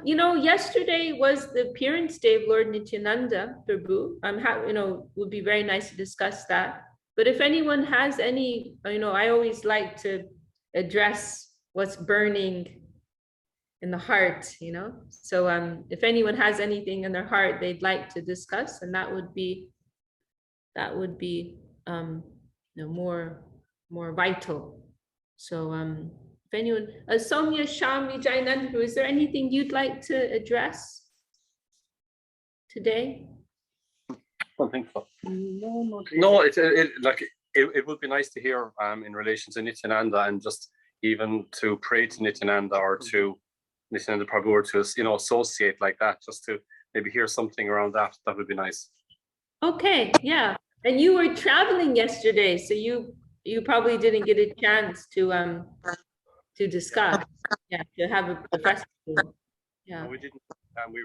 Yesterday was the appearance day of Lord Nityananda Prabhu. Would be very nice to discuss that. But if anyone has any, I always like to address what's burning in the heart, So if anyone has anything in their heart they'd like to discuss, and that would be more vital. So if anyone, Soumya, Shami, Jainandu, is there anything you'd like to address today? I don't think so. No, not really. No, it would be nice to hear in relation to Nityananda, and just even to pray to Nityananda or to Nityananda Prabhu, or to associate like that, just to maybe hear something around that. That would be nice. Okay, yeah. And you were traveling yesterday, so you probably didn't get a chance to discuss, to have a festival. Yeah. No, we didn't. We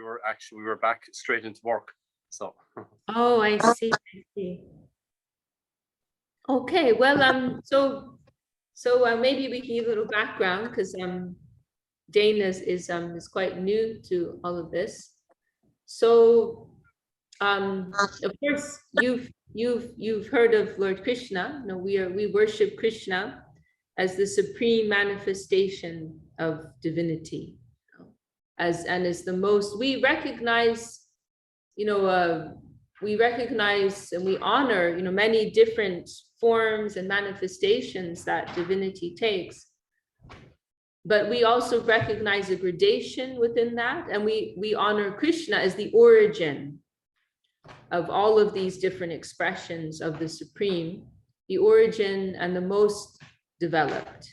were back straight into work. So. Oh, I see. Okay, well, so maybe we can give a little background, because Dana is quite new to all of this. So, of course, you've heard of Lord Krishna. We worship Krishna as the supreme manifestation of divinity, as the most. We recognize, and we honor, many different forms and manifestations that divinity takes. But we also recognize a gradation within that, and we honor Krishna as the origin of all of these different expressions of the Supreme, the origin and the most developed,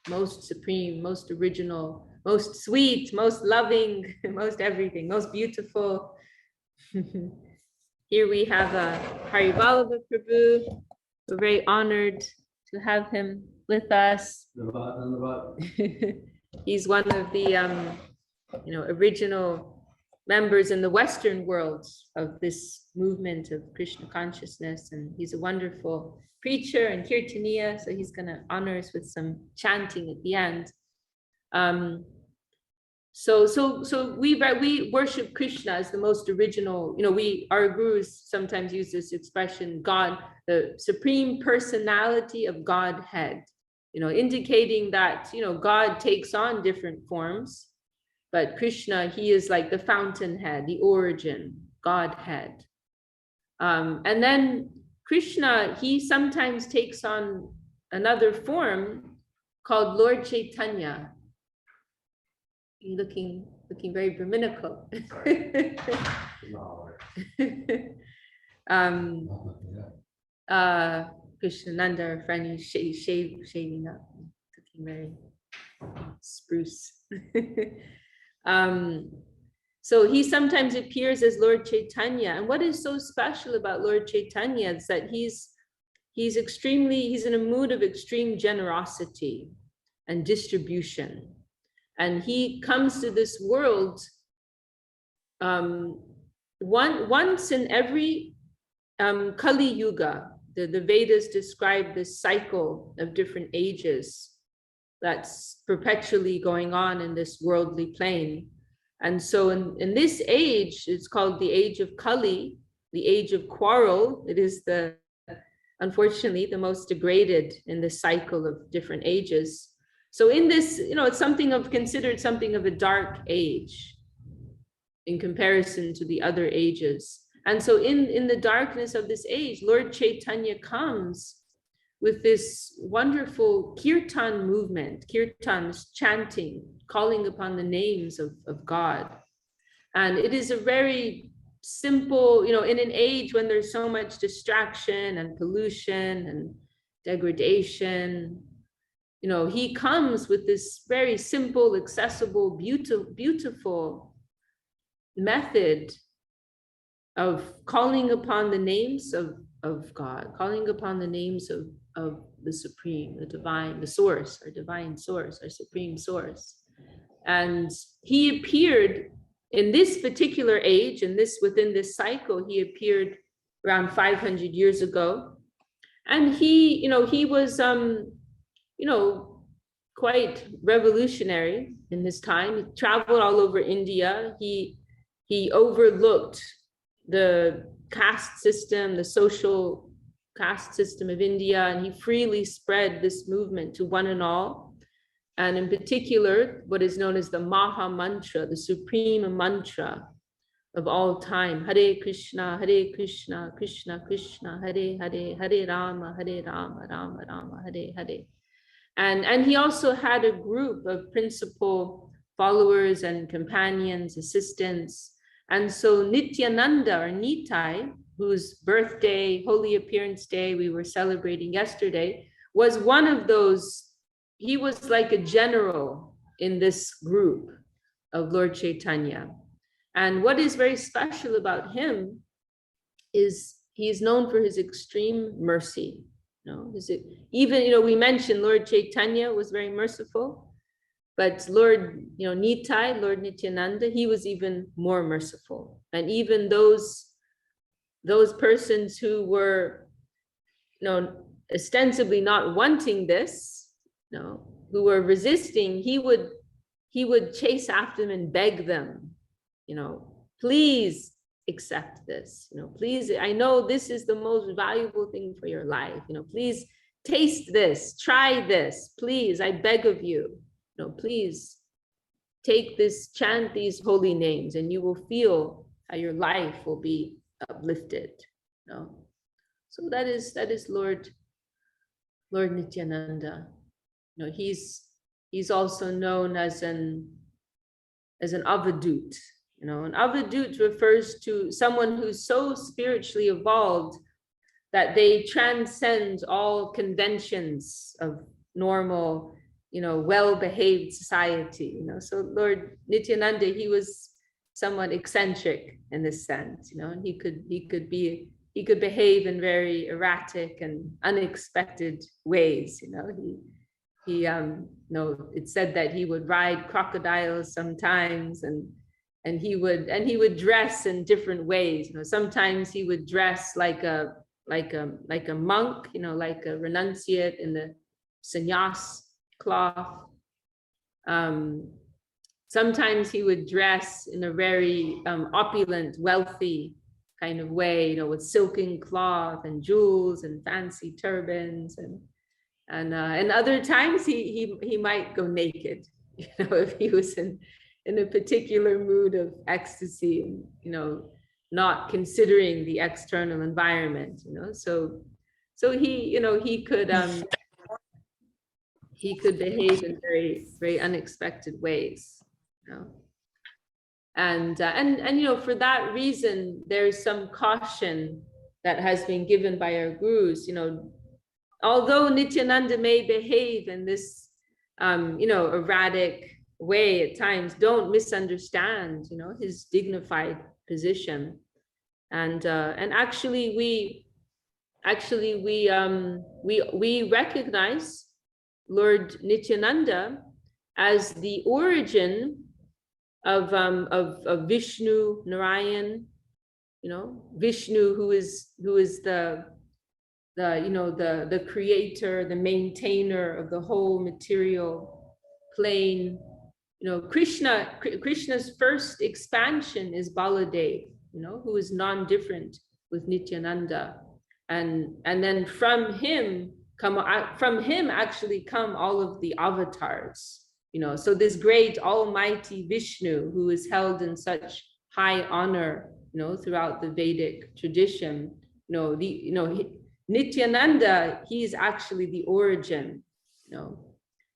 most supreme, most original, most sweet, most loving, most everything, most beautiful. Here we have Hari Vallabha Prabhu. We're very honored to have him with us. He's one of the original members in the Western world of this movement of Krishna consciousness, and he's a wonderful preacher and kirtaniya, so he's going to honor us with some chanting at the end. So we worship Krishna as the most original. Our gurus sometimes use this expression, God, the supreme personality of Godhead, indicating that God takes on different forms, but Krishna, he is like the fountainhead, the origin, Godhead. And then Krishna, he sometimes takes on another form called Lord Chaitanya. Looking very Brahminical. Krishnananda, our friend, he's shaving up, looking very spruce. So he sometimes appears as Lord Chaitanya. And what is so special about Lord Chaitanya is that he's in a mood of extreme generosity and distribution. And he comes to this world once in every Kali Yuga. The Vedas describe this cycle of different ages that's perpetually going on in this worldly plane. And so in this age, it's called the age of Kali, the age of quarrel. It is unfortunately, the most degraded in the cycle of different ages. So in this, it's considered something of a dark age in comparison to the other ages. And so in the darkness of this age, Lord Chaitanya comes with this wonderful kirtan movement, kirtans, chanting, calling upon the names of God. And it is a very simple, in an age when there's so much distraction and pollution and degradation, he comes with this very simple, accessible, beautiful method of calling upon the names of God, calling upon the names of the Supreme, the Divine, the Source, our Divine Source, our Supreme Source. And he appeared in this particular age, and within this cycle, he appeared around 500 years ago. And he was, quite revolutionary in his time. He traveled all over India. He overlooked the caste system, the social caste system of India, and he freely spread this movement to one and all. And in particular, what is known as the Maha Mantra, the supreme mantra of all time. Hare Krishna, Krishna Krishna, Hare Hare, Hare Rama, Rama Rama, Hare Hare. And he also had a group of principal followers and companions, assistants. And so Nityananda, or Nitai, whose birthday, Holy Appearance Day we were celebrating yesterday, was one of those. He was like a general in this group of Lord Chaitanya. And what is very special about him is he is known for his extreme mercy. Even, we mentioned Lord Chaitanya was very merciful, but Lord, Nitai, Lord Nityananda, he was even more merciful. And even those persons who were, ostensibly not wanting this, who were resisting, he would chase after them and beg them, please accept this, please, I know this is the most valuable thing for your life, please taste this, try this, please, I beg of you, please take this, chant these holy names, and you will feel how your life will be uplifted. So that is Lord Nityananda. He's also known as an avadut. An avadut refers to someone who's so spiritually evolved that they transcend all conventions of normal, well-behaved society. So Lord Nityananda, he was somewhat eccentric in this sense. And he could behave in very erratic and unexpected ways. It's said that he would ride crocodiles sometimes, and he would dress in different ways. Sometimes he would dress like a monk, like a renunciate in the sannyas cloth. Sometimes he would dress in a very opulent, wealthy kind of way, with silken cloth and jewels and fancy turbans, and other times he might go naked, if he was in a particular mood of ecstasy, not considering the external environment, so he could behave in very, very unexpected ways, and for that reason, there's some caution that has been given by our gurus. Although Nityananda may behave in this erratic way at times, don't misunderstand his dignified position, and actually we recognize Lord Nityananda as the origin of Vishnu, Narayan, Vishnu, who is the creator, the maintainer of the whole material plane. Krishna's first expansion is Baladev, who is non-different with Nityananda, and then from him actually come all of the avatars. So this great almighty Vishnu, who is held in such high honor, throughout the Vedic tradition, Nityananda, he's actually the origin,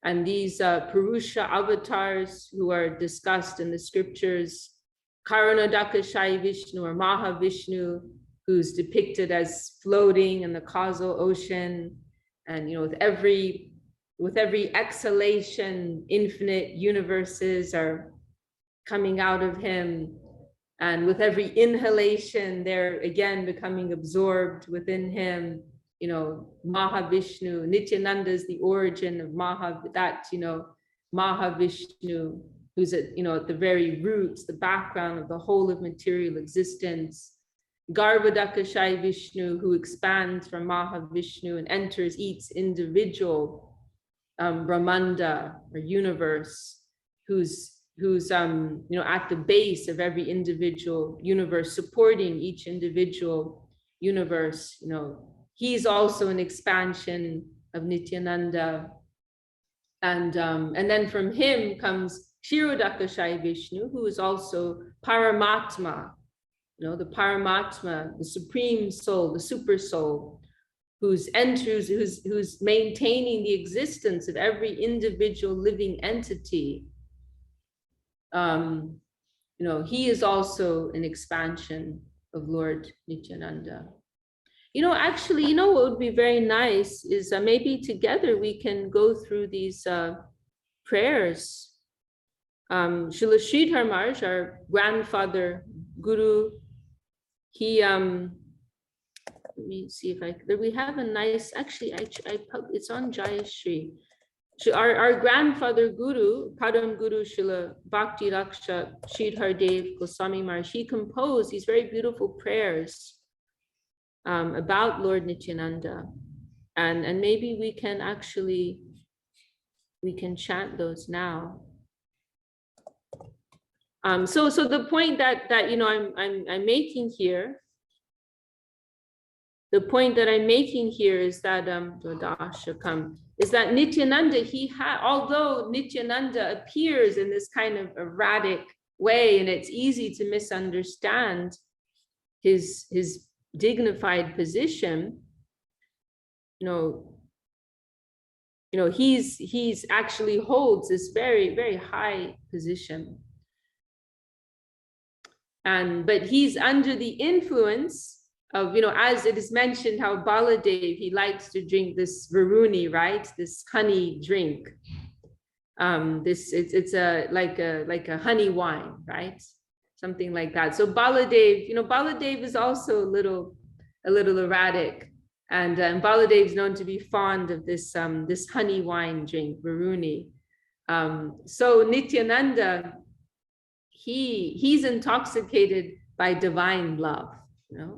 and these Purusha avatars who are discussed in the scriptures, Karanadakashai Vishnu or Mahavishnu, who's depicted as floating in the causal ocean, and with every exhalation, infinite universes are coming out of him. And with every inhalation, they're again becoming absorbed within him. Mahavishnu, Nityananda is the origin of Mahavishnu, who's at the very roots, the background of the whole of material existence. Garbhodakashai Vishnu, who expands from Mahavishnu and enters each individual Brahmanda or universe, who's at the base of every individual universe, supporting each individual universe. He's also an expansion of Nityananda. And then from him comes Kshirodakashayi Vishnu, who is also Paramatma, the Paramatma, the supreme soul, the super soul, who's maintaining the existence of every individual living entity. He is also an expansion of Lord Nityananda. Actually, what would be very nice is maybe together we can go through these prayers. Srila Sridhar Maharaj, our grandfather guru, he let me see if we have a nice, actually it's on Jayashri. Our grandfather guru, Padam Guru Srila Bhakti Raksha Sridhar Dev Goswami Maharaj, he composed these very beautiful prayers about Lord Nityananda, and maybe we can chant those now. So the point that I'm making here, is that is that Nityananda, although Nityananda appears in this kind of erratic way, and it's easy to misunderstand his dignified position, he's actually holds this very, very high position. But he's under the influence of, as it is mentioned, how Baladev, he likes to drink this varuni, right? This honey drink. It's like a honey wine, right? Something like that. So Baladev, Baladev is also a little erratic, and Baladev is known to be fond of this honey wine drink, varuni. So Nityananda, he's intoxicated by divine love,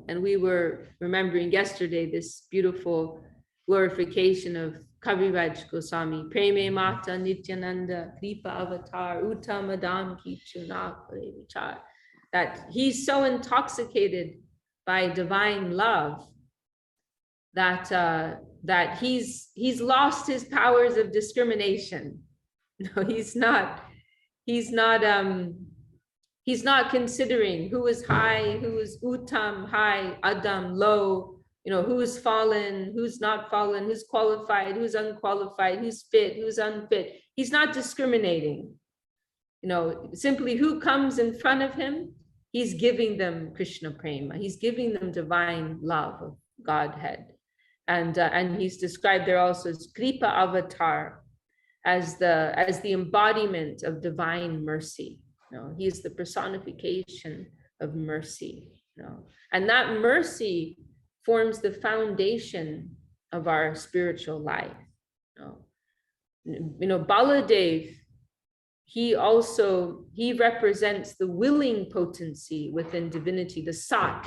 and we were remembering yesterday this beautiful glorification of Kaviraj Goswami, Preme Mata Nityananda, Kripa Avatar, Uttamadam Kichuna Vichar, that he's so intoxicated by divine love that he's lost his powers of discrimination. He's not considering who is high, who is uttam, high, adam, low, who's fallen, who's not fallen, who's qualified, who's unqualified, who's fit, who's unfit. He's not discriminating. Simply who comes in front of him, he's giving them Krishna prema. He's giving them divine love of Godhead. And he's described there also as Kripa Avatar, as the embodiment of divine mercy. He is the personification of mercy. And that mercy forms the foundation of our spiritual life. Baladev, he represents the willing potency within divinity, the sat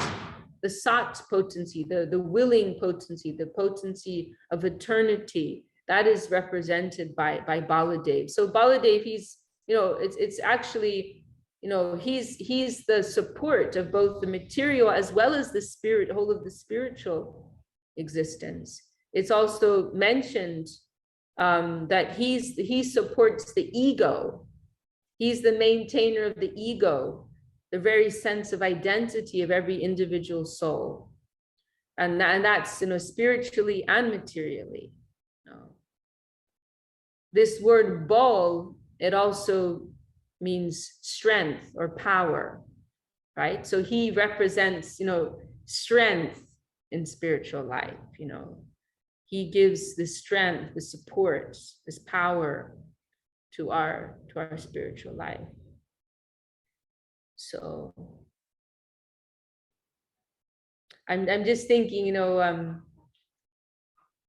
potency, the willing potency, the potency of eternity, that is represented by Baladev. So Baladev, he's, it's actually, he's the support of both the material as well as the spirit, whole of the spiritual existence. It's also mentioned that he supports the ego. He's the maintainer of the ego, the very sense of identity of every individual soul. And that's, spiritually and materially. This word bal, it also means strength or power, right? So he represents, strength in spiritual life. He gives the strength, the support, this power to our spiritual life. So I'm just thinking,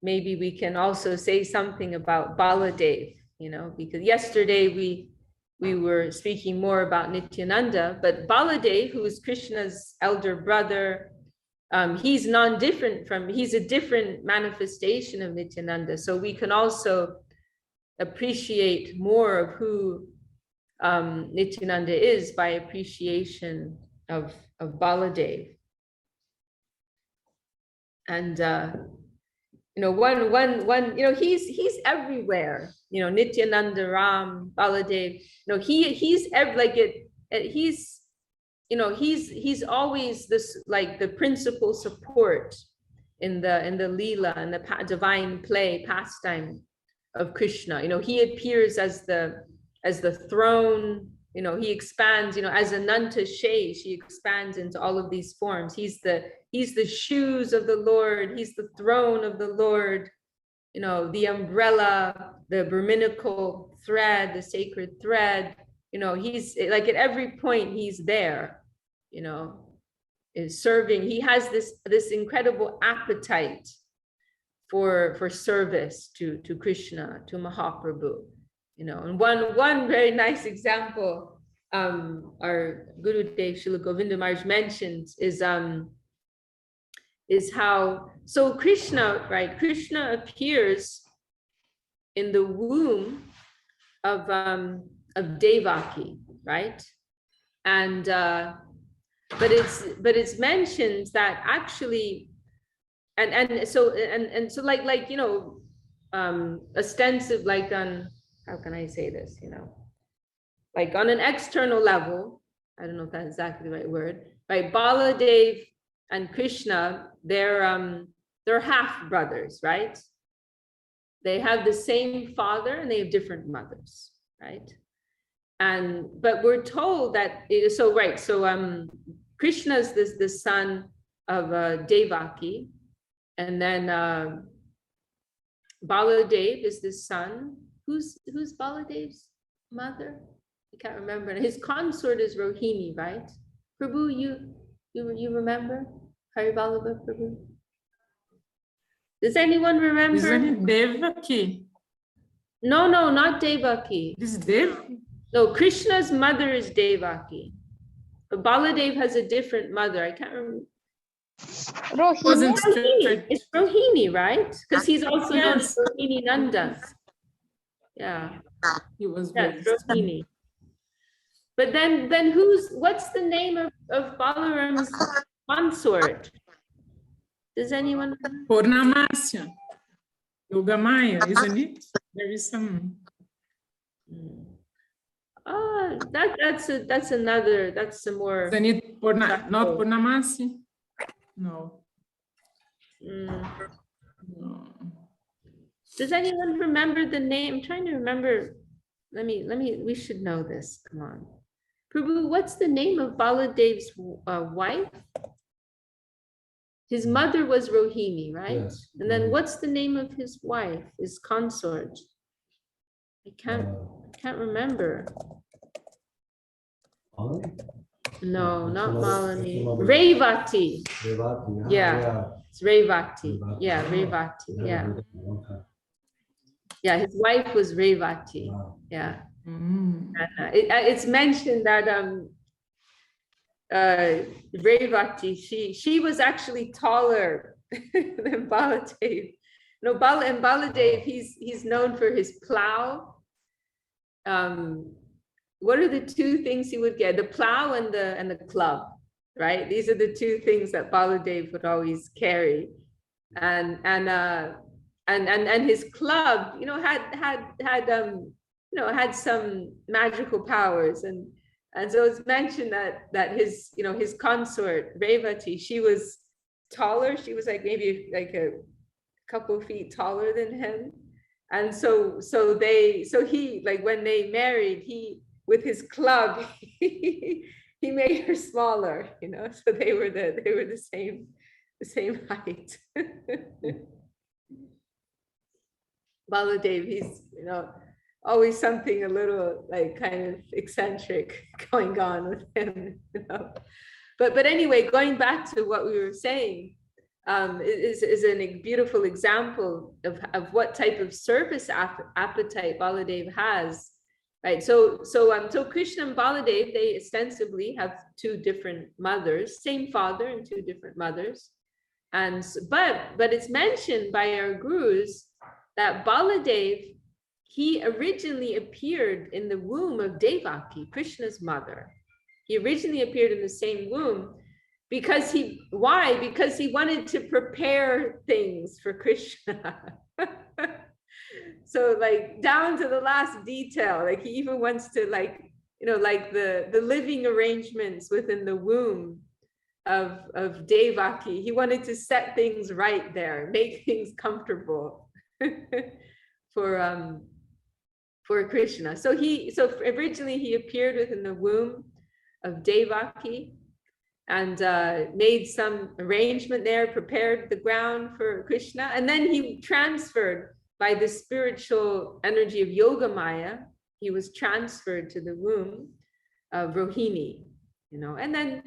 maybe we can also say something about Baladev, because yesterday we were speaking more about Nityananda, but Baladev, who is Krishna's elder brother, he's a different manifestation of Nityananda. So we can also appreciate more of who Nityananda is by appreciation of Baladev. And you know, one, you know, he's everywhere. You know, Nityananda, Ram, Baladev. You know, he's like it. He's, you know, he's always this, like, the principal support in the Leela and the divine play pastime of Krishna. You know, he appears as the throne. You know, he expands, you know, as Ananta Shesh, he expands into all of these forms. He's the shoes of the Lord. He's the throne of the Lord. You know, the umbrella, the Brahminical thread, the sacred thread. You know, he's like at every point he's there, you know, is serving. He has this incredible appetite for service to Krishna, to Mahaprabhu. You know, and one very nice example our Gurudev Srila Govinda Maharaj mentions is how, so Krishna, right? Krishna appears in the womb of Devaki, right? And but it's mentioned that actually, and so like you know, ostensive, like on, how can I say this, you know, like on an external level, I don't know if that's exactly the right word, right? Baladev and Krishna, they're half brothers, right? They have the same father and they have different mothers, right? And but we're told that, so right, so Krishna's the son of Devaki, and then Baladev is the son. Who's Baladev's mother? I can't remember. His consort is Rohini, right? Prabhu, you remember? Hari Vallabha Prabhu? Does anyone remember? Isn't it Devaki? No, not Devaki. This is Devi? No, Krishna's mother is Devaki. But Baladev has a different mother. I can't remember. Rohini. It's Rohini, right? Because he's also known as Rohini Nanda. Yeah. He was Rohini. But then what's the name of Balaram's consort? Does anyone remember? Purnamasya. Yogamaya, isn't it? There is some. That's another, that's some more. Isn't it not Purnamasi? No. No. Does anyone remember the name? I'm trying to remember. We should know this. Come on. Prabhu, what's the name of Baladev's wife? His mother was Rohini, right? Yes. And then what's the name of his wife, his consort? I can't remember. No, not Malini. Revati. Yeah, it's Revati. Yeah, Revati. Yeah. Yeah, his wife was Revati. Yeah. And, it's mentioned that Revati, she was actually taller than Baladev. No, Baladev, he's known for his plow. What are the two things he would get? The plow and the club, right? These are the two things that Baladev would always carry. And his club, you know, had some magical powers, and so it's mentioned that his, you know, his consort Revati, she was taller. She was like maybe like a couple feet taller than him, and so he, like, when they married, he, with his club, he made her smaller, you know. So they were the same height. Baladev, he's, you know, always something a little like kind of eccentric going on with him, you know. But anyway, going back to what we were saying, is a beautiful example of what type of service appetite Baladev has, right? So Krishna and Baladev, they ostensibly have two different mothers, same father and two different mothers, but it's mentioned by our gurus that Baladev, he originally appeared in the womb of Devaki, Krishna's mother. He originally appeared in the same womb because why? Because he wanted to prepare things for Krishna. So like down to the last detail, like he even wants to like, you know, like the living arrangements within the womb of Devaki. He wanted to set things right there, make things comfortable for Krishna. So originally he appeared within the womb of Devaki and made some arrangement there, prepared the ground for Krishna, and then he transferred by the spiritual energy of Yoga Maya. He was transferred to the womb of Rohini, you know, and then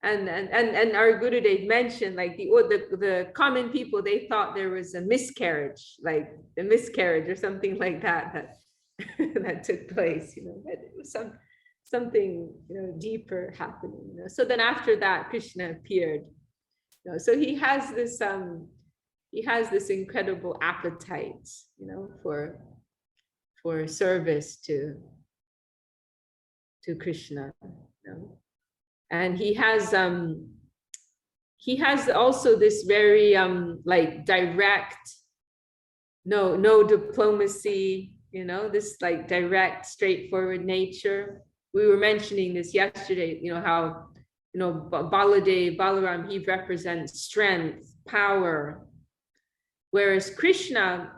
and our Gurudev mentioned like the common people, they thought there was a miscarriage, like a miscarriage or something like that that took place, you know, but it was something, you know, deeper happening, you know. So then after that, Krishna appeared, you know, so he has this incredible appetite, you know, for service to Krishna, you know. And he has also this very like direct, no diplomacy, you know, this like direct, straightforward nature. We were mentioning this yesterday, you know, how, you know, Balaram, he represents strength, power, whereas Krishna,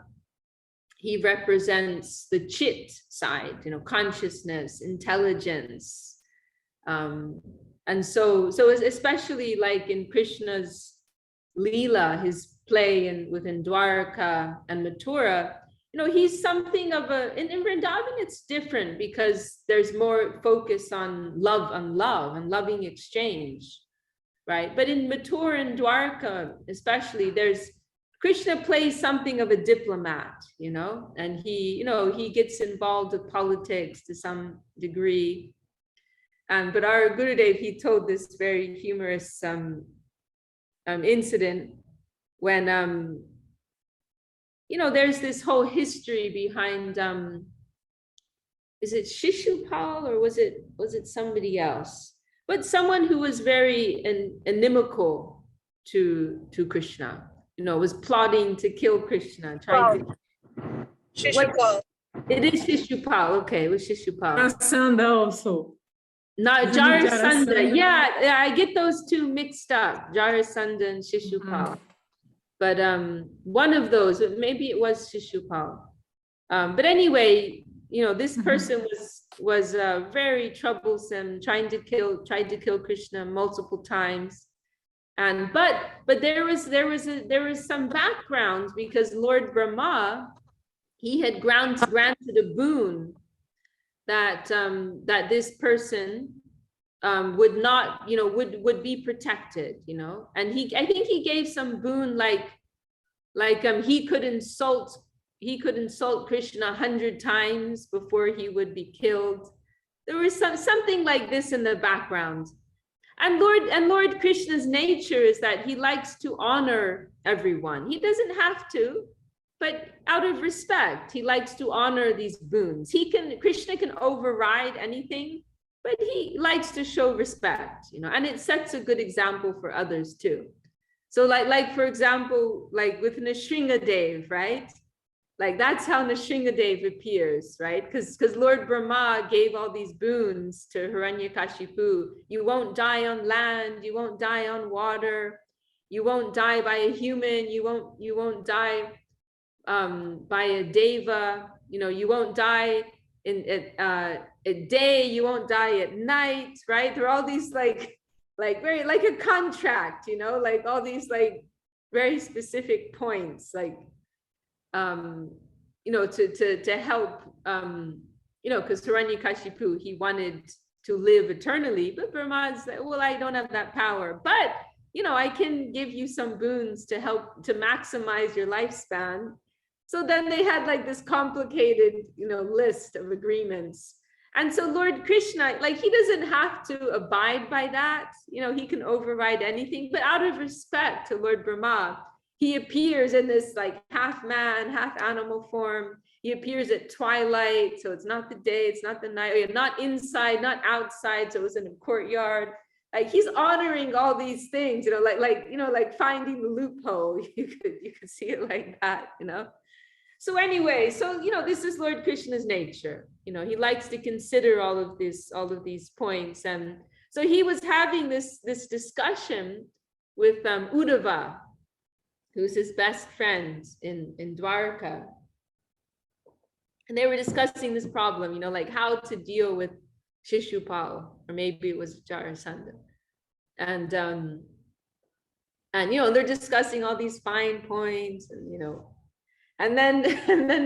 he represents the chit side, you know, consciousness, intelligence. And so especially like in Krishna's Leela, his play within Dwarka and Mathura, you know, he's something of in Vrindavan, it's different because there's more focus on love and loving exchange, right? But in Mathura and Dwarka, especially, Krishna plays something of a diplomat, you know, and he gets involved with politics to some degree. But our Gurudev, he told this very humorous incident when, you know, there's this whole history behind, is it Shishupal or was it somebody else? But someone who was very inimical to Krishna, you know, was plotting to kill Krishna, trying to. Shishupal. It is Shishupal. Okay, it was Shishupal. Sangha also. Not Jarasandha. Yeah, I get those two mixed up, Jarasandha and Shishupal. But one of those, maybe it was Shishupal. But anyway, you know, this person was very troublesome, tried to kill Krishna multiple times. And but there was some background because Lord Brahma, he had granted a boon that this person would not, you know, would be protected, you know. And I think he gave some boon like he could insult Krishna 100 times before he would be killed. There was something like this in the background. And Lord Krishna's nature is that he likes to honor everyone. He doesn't have to, but out of respect, he likes to honor these boons. Krishna can override anything, but he likes to show respect, you know, and it sets a good example for others too. So like for example, like with Nrsingadev, right? Like that's how Nrsingadev appears, right? Because Lord Brahma gave all these boons to Hiranyakashipu. You won't die on land, you won't die on water, you won't die by a human, you won't die by a deva, you know, you won't die at day, you won't die at night, right? There are all these like very like a contract, you know, like all these like very specific points, like you know, to help, you know, because Hiranyakashipu, he wanted to live eternally, but Brahma's like, well, I don't have that power, but you know, I can give you some boons to help to maximize your lifespan. So then they had like this complicated, you know, list of agreements. And so Lord Krishna, like he doesn't have to abide by that, you know, he can override anything, but out of respect to Lord Brahma, he appears in this like half man, half animal form. he appears at twilight, so it's not the day, it's not the night, not inside, not outside, so it was in a courtyard. Like he's honoring all these things, like finding the loophole. You could see it like that, So anyway, this is Lord Krishna's nature. He likes to consider all of these points. And so he was having this discussion with Uddhava, who's his best friend in Dwarka. And they were discussing this problem, like how to deal with Shishupal, or maybe it was Jarasandha. And they're discussing all these fine points, and then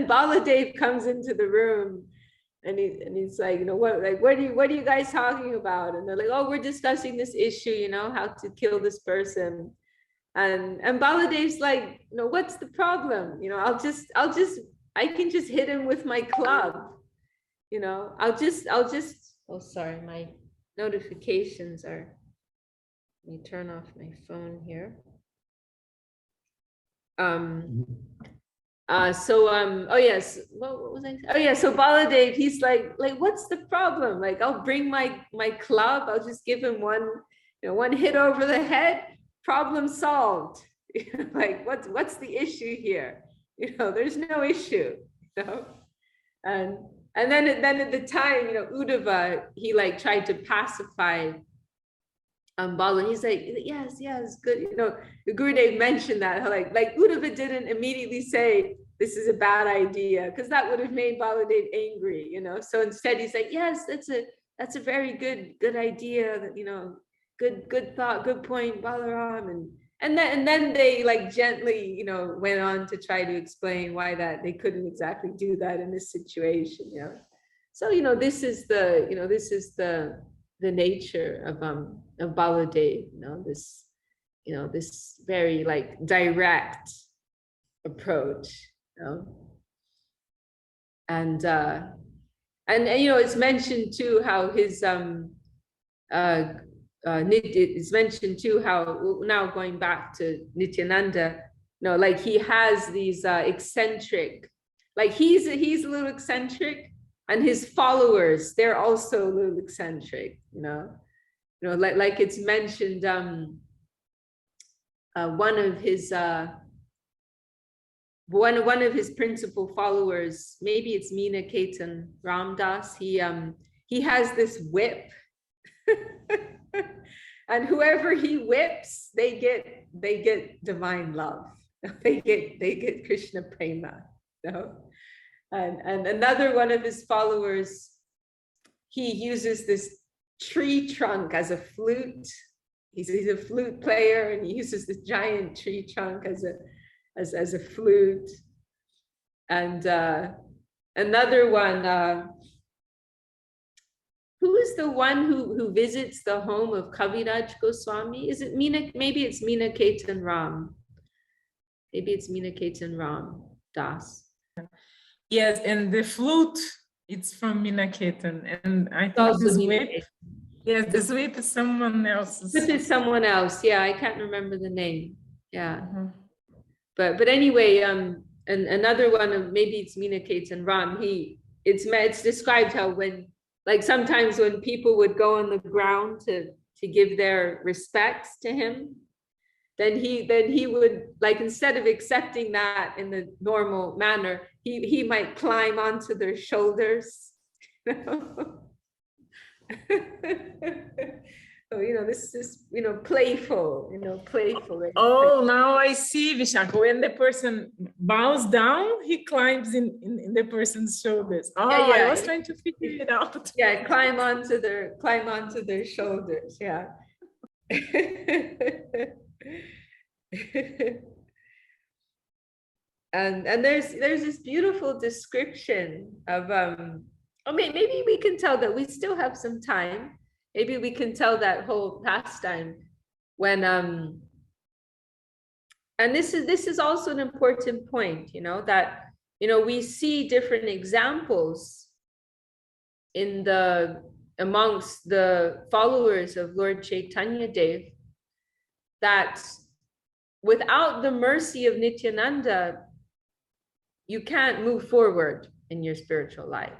Baladev comes into the room, and he's like, what are you guys talking about? And they're like, oh, we're discussing this issue, how to kill this person. And Baladev's like, what's the problem? I can just hit him with my club. Oh, sorry, my notifications are, let me turn off my phone here. Oh yes, what was I? Oh yeah, so Baladev, he's like, what's the problem? Like, I'll bring my club, I'll just give him one hit over the head, problem solved. Like, what's the issue here? There's no issue, And then at the time, Uddhava, he like tried to pacify Bala. He's like, yes, good. The Gurudev mentioned that, how like Uddhava didn't immediately say this is a bad idea, because that would have made Baladev angry, So instead he's like, yes, that's a very good idea, that good thought, good point, Balaram. And then they like gently, went on to try to explain why that they couldn't exactly do that in this situation, So this is the nature of Baladev, this very like direct approach, and it's mentioned too how his it's mentioned too how, now going back to Nityananda, like he has these eccentric, like he's a little eccentric, and his followers, they're also a little eccentric, like it's mentioned, one of his principal followers, maybe it's Meena Ketan Ramdas, he has this whip. And whoever he whips, they get divine love. They get Krishna prema. And another one of his followers, he uses this tree trunk as a flute. He's a flute player, and he uses this giant tree trunk as a flute. And another one. Who is the one who visits the home of Kaviraj Goswami? Is it Meena? Maybe it's Meena Ketan Ram. Maybe it's Meena Ketan Ram Das. Yes, and the flute, it's from Meena Ketan. And I think this whip, yes, this whip is someone else's. This is someone else. Yeah, I can't remember the name. Yeah. But anyway, and another one of, maybe it's Meena Ketan Ram. It's described how when, like sometimes when people would go on the ground to give their respects to him, then he would, like, instead of accepting that in the normal manner, he might climb onto their shoulders. So, this is, playful, playful. Right? Oh, now I see, Vishakha. When the person bows down, he climbs in the person's shoulders. Oh, yeah. I was trying to figure it out. Yeah, climb onto their shoulders. Yeah. and there's this beautiful description of maybe we can tell that we still have some time. Maybe we can tell that whole pastime when and this is also an important point, that we see different examples amongst the followers of Lord Chaitanya Dev, that without the mercy of Nityananda, you can't move forward in your spiritual life,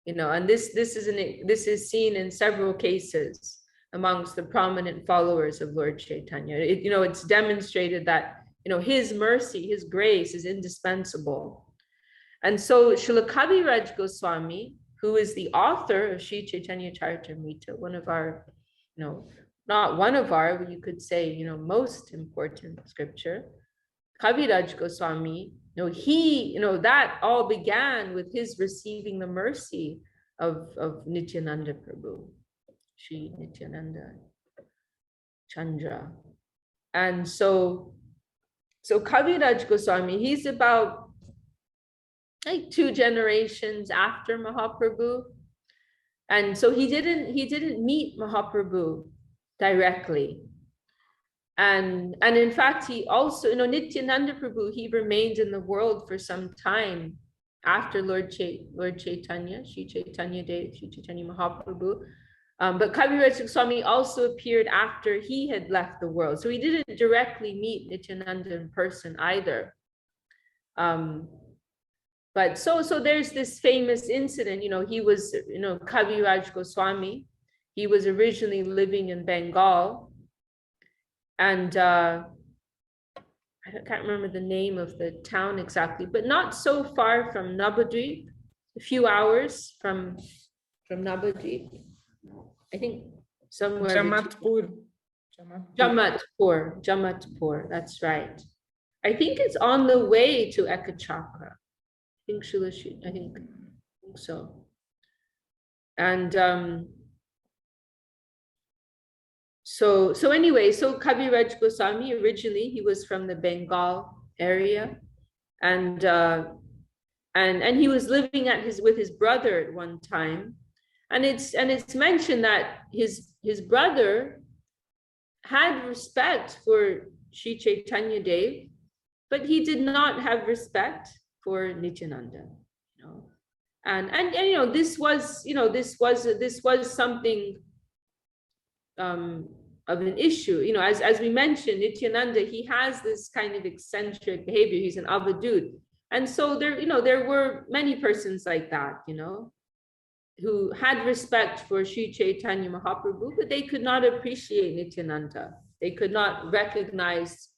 you know. And this is seen in several cases amongst the prominent followers of Lord Chaitanya. You know, it's demonstrated that, you know, his mercy, his grace is indispensable. And so Srila Kaviraj Goswami, who is the author of Sri Chaitanya Charitamrita, one of our, you know, not one of our, but you could say, you know, most important scripture, Kaviraj Goswami, you know, he, you know, that all began with his receiving the mercy of Nityananda Prabhu, Sri Nityananda Chandra. And so Kaviraj Goswami, he's about like 2 generations after Mahaprabhu. And so he didn't meet Mahaprabhu directly. And in fact, he also, you know, Nityananda Prabhu, he remained in the world for some time after Lord Chaitanya, Sri Chaitanya Devi, Sri Chaitanya Mahaprabhu. But Kaviraj Goswami also appeared after he had left the world. So he didn't directly meet Nityananda in person either. But so there's this famous incident, you know, he was, you know, Kaviraj Goswami, he was originally living in Bengal. And I can't remember the name of the town exactly, but not so far from Navadvip, a few hours from Navadvip. I think somewhere. Jamatpur, that's right. I think it's on the way to Ekachakra. I think so. And so anyway, so Kaviraj Goswami, originally he was from the Bengal area, and he was living with his brother at one time, and it's mentioned that his brother had respect for Sri Chaitanya Dev, but he did not have respect for Nityananda, you know. And you know, this was something of an issue, you know, as we mentioned, Nityananda, he has this kind of eccentric behavior. He's an avadut, and so there were many persons like that, you know, who had respect for Sri Chaitanya Mahaprabhu, but they could not appreciate Nityananda. They could not recognize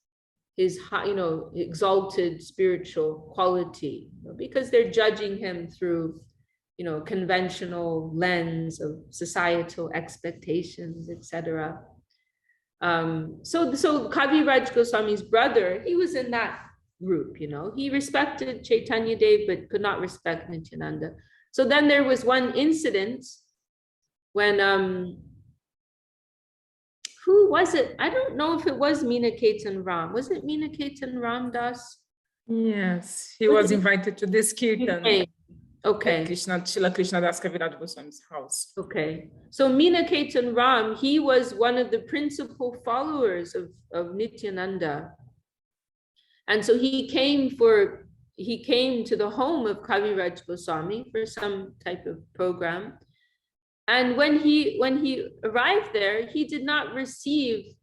his, you know, exalted spiritual quality, you know, because they're judging him through, you know, conventional lens of societal expectations, etc. So Kaviraj Goswami's brother, he was in that group, you know. He respected Chaitanya Dev, but could not respect Nityananda. So then there was one incident when who was it? I don't know if it was Meenaketan Ram. Was it Meenaketan Ram Das? Yes, he was invited to this kirtan. Okay. At Srila Krishna Das Kaviraj Goswami's house. Okay. So Meenaketan Ram, he was one of the principal followers of Nityananda. And so he came to the home of Kaviraj Goswami for some type of program. And when he arrived there, he did not receive,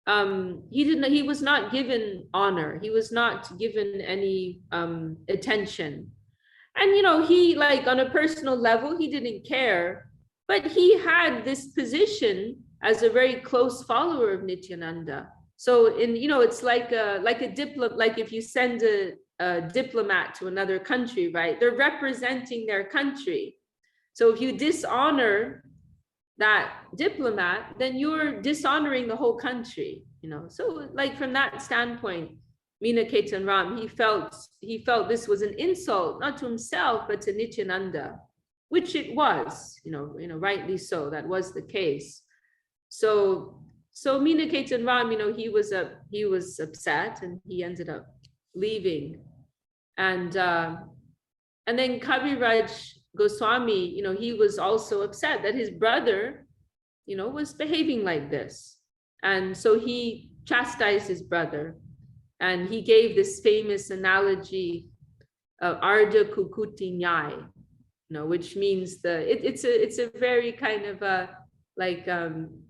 he was not given honor. He was not given any attention. And, you know, he, like, on a personal level, he didn't care, but he had this position as a very close follower of Nityananda. So you know, it's like if you send a diplomat to another country, right? They're representing their country. So if you dishonor that diplomat, then you're dishonoring the whole country, you know? So like from that standpoint, Meenaketan Ram, he felt this was an insult, not to himself, but to Nityananda, which it was, you know, rightly so, that was the case. So Meenaketan Ram, you know, he was upset and he ended up leaving. And then Kaviraj Goswami, you know, he was also upset that his brother, you know, was behaving like this. And so he chastised his brother. And he gave this famous analogy of Ardha Kukuti Nyai, you know, which means it's a very kind of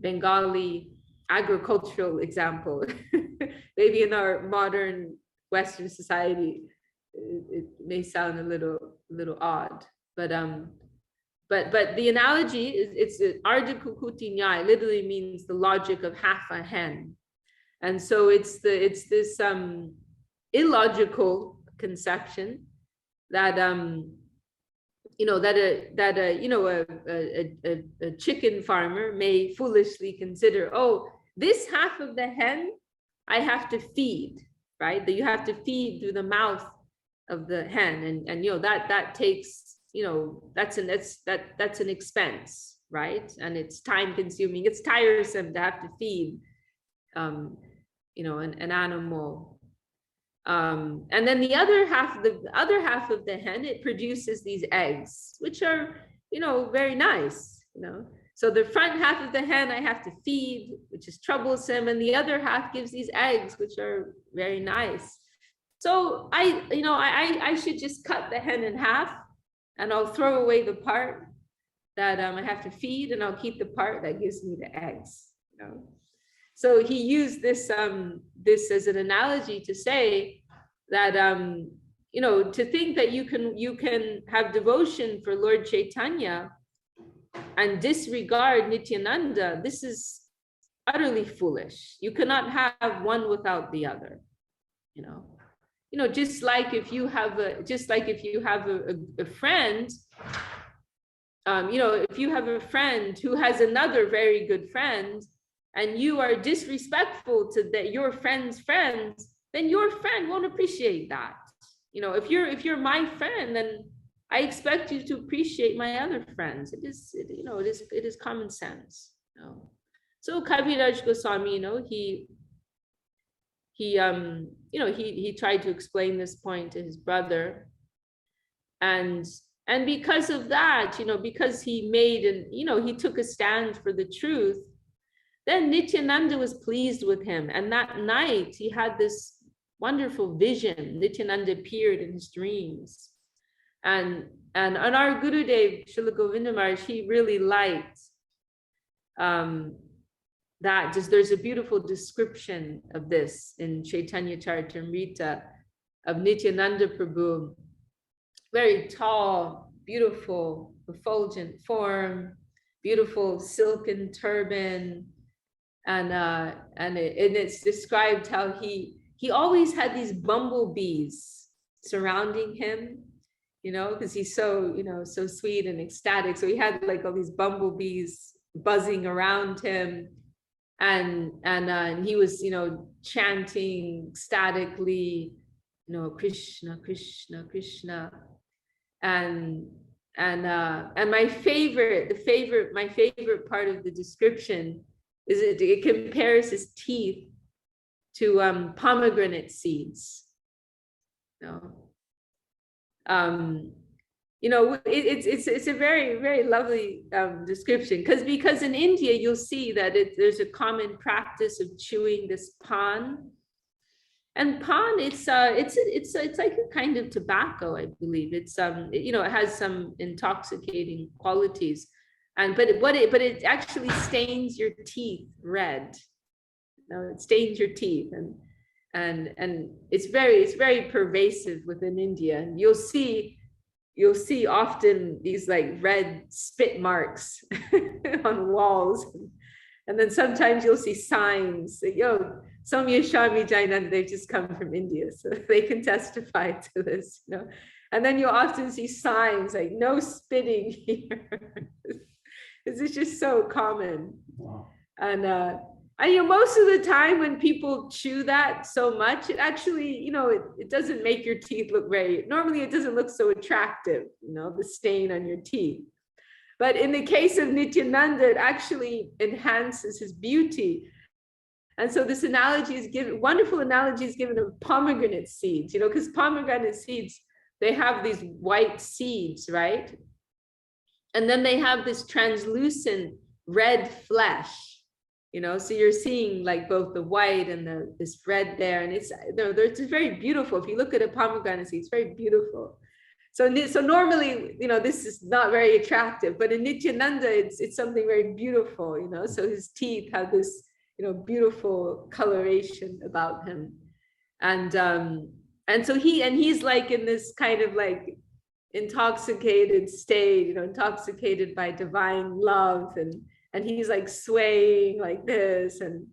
Bengali agricultural example. Maybe in our modern Western society, it may sound a little odd, but the analogy is, it's Arja Kukuti Nyai, literally means the logic of half a hen. And so it's this illogical conception that a chicken farmer may foolishly consider, oh, this half of the hen I have to feed, right? That you have to feed through the mouth of the hen, and that takes, that's an expense, right? And it's time consuming, it's tiresome to have to feed an animal. And then the other half of the hen, it produces these eggs, which are, very nice, So the front half of the hen I have to feed, which is troublesome, and the other half gives these eggs, which are very nice. So I should just cut the hen in half, and I'll throw away the part that I have to feed, and I'll keep the part that gives me the eggs. So he used this as an analogy to say that to think that you can have devotion for Lord Chaitanya and disregard Nityananda, this is utterly foolish. You cannot have one without the other. Just like if you have a friend, if you have a friend who has another very good friend, and you are disrespectful to your friend's friends, then your friend won't appreciate that. If you're my friend, then I expect you to appreciate my other friends. It is common sense. So Kaviraj Goswami, he tried to explain this point to his brother, and because of that, because he made he took a stand for the truth, then Nityananda was pleased with him. And that night he had this wonderful vision. Nityananda appeared in his dreams. And our Gurudev, Srila Govinda Maharaj, he really liked that. There's a beautiful description of this in Chaitanya Charitamrita of Nityananda Prabhu. Very tall, beautiful, effulgent form, beautiful silken turban. And it's described how he always had these bumblebees surrounding him, because he's so, so sweet and ecstatic. So he had like all these bumblebees buzzing around him, and he was, chanting ecstatically, Krishna, Krishna, Krishna. And my favorite part of the description is it compares his teeth to pomegranate seeds. It's a very, very lovely description, because in India you'll see that there's a common practice of chewing this pan. And pan, it's like a kind of tobacco, I believe. It's it has some intoxicating qualities. But it actually stains your teeth red. It stains your teeth, and it's very pervasive within India. And you'll see often these like red spit marks on walls, and then sometimes you'll see signs that, Somya Shami Jainanda, they've just come from India, so they can testify to this. And then you'll often see signs like no spitting here. This is just so common. Wow. And most of the time when people chew that so much, it actually, it doesn't make your teeth look normally it doesn't look so attractive, the stain on your teeth. But in the case of Nityananda, it actually enhances his beauty. And so this wonderful analogy is given of pomegranate seeds, because pomegranate seeds, they have these white seeds, right? And then they have this translucent red flesh, so you're seeing like both the white and this red there. And it's very beautiful. If you look at a pomegranate seed, it's very beautiful. So normally, this is not very attractive, but in Nityananda, it's something very beautiful, so his teeth have this, beautiful coloration about him. And And so he's like in this kind of like intoxicated state, you know, intoxicated by divine love, and he's like swaying like this, and